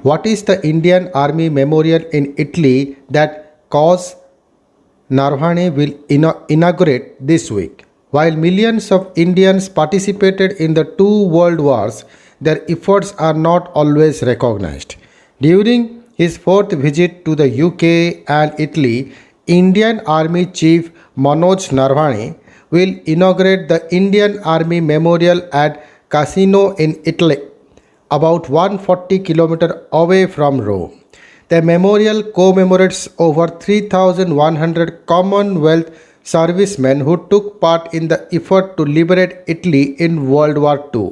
What is the Indian Army Memorial in Italy that cause Navane will inaugurate this week? While millions of Indians participated in the two world wars, their efforts are not always recognized. During his fourth visit to the UK and Italy, Indian Army Chief Manoj Navane will inaugurate the Indian Army Memorial at Cassino in Italy, about 140 kilometers away from Rome. The memorial commemorates over 3,100 Commonwealth servicemen who took part in the effort to liberate Italy in World War II.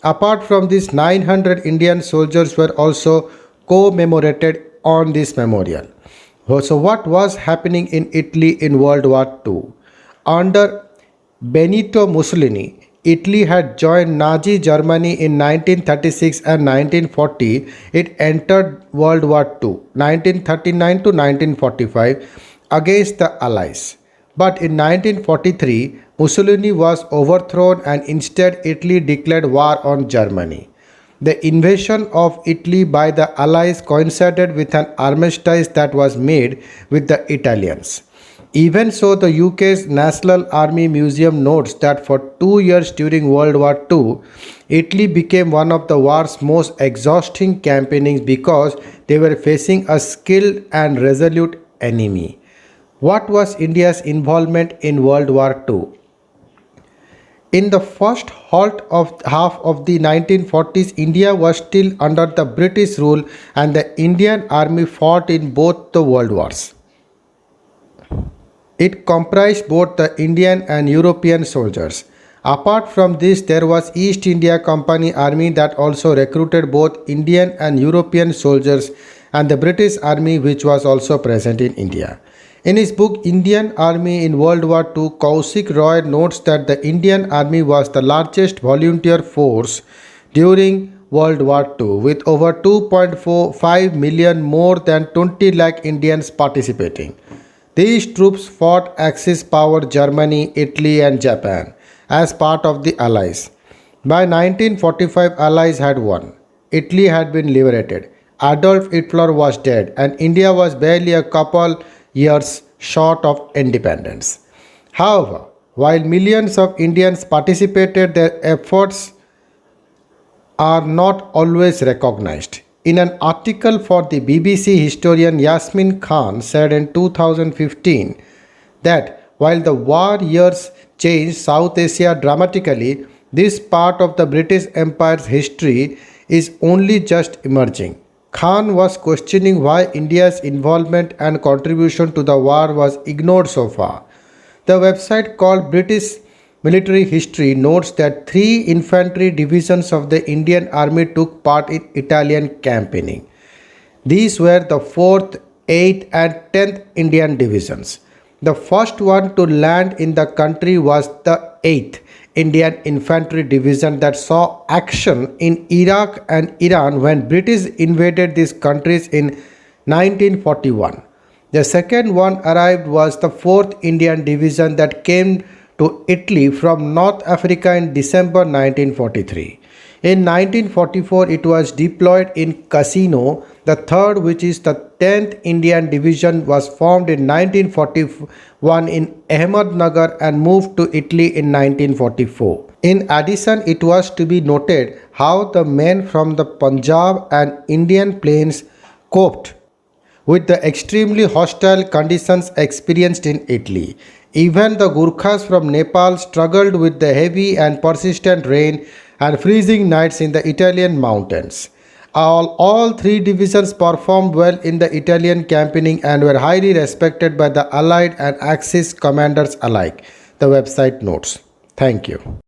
Apart from this, 900 Indian soldiers were also commemorated on this memorial. So, what was happening in Italy in World War II? Under Benito Mussolini, Italy had joined Nazi Germany in 1936 and 1940. It entered World War II, 1939 to 1945, against the Allies. But in 1943, Mussolini was overthrown and instead Italy declared war on Germany. The invasion of Italy by the Allies coincided with an armistice that was made with the Italians. Even so, the UK's National Army Museum notes that for 2 years during World War II, Italy became one of the war's most exhausting campaigns because they were facing a skilled and resolute enemy. What was India's involvement in World War II? In the first half of the 1940s, India was still under the British rule and the Indian Army fought in both the world wars. It comprised both the Indian and European soldiers. Apart from this, there was East India Company Army that also recruited both Indian and European soldiers and the British Army which was also present in India. In his book Indian Army in World War II, Kaushik Roy notes that the Indian Army was the largest volunteer force during World War II with over 2.45 million, more than 20 lakh Indians participating. These troops fought Axis power Germany, Italy and Japan as part of the Allies. By 1945, Allies had won. Italy had been liberated. Adolf Hitler was dead and India was barely a couple years short of independence. However, while millions of Indians participated, their efforts are not always recognized. In an article for the BBC, historian Yasmin Khan said in 2015 that while the war years changed South Asia dramatically, this part of the British Empire's history is only just emerging. Khan was questioning why India's involvement and contribution to the war was ignored so far. The website called British Military History notes that 3 infantry divisions of the Indian Army took part in Italian campaigning. These were the 4th, 8th and 10th Indian Divisions. The first one to land in the country was the 8th Indian Infantry Division that saw action in Iraq and Iran when British invaded these countries in 1941. The second one arrived was the 4th Indian Division that came to Italy from North Africa in December 1943. In 1944, it was deployed in Cassino. The third, which is the 10th Indian Division, was formed in 1941 in Ahmednagar and moved to Italy in 1944. In addition, it was to be noted how the men from the Punjab and Indian plains coped with the extremely hostile conditions experienced in Italy. Even the Gurkhas from Nepal struggled with the heavy and persistent rain and freezing nights in the Italian mountains. All 3 divisions performed well in the Italian campaigning and were highly respected by the Allied and Axis commanders alike, the website notes. Thank you.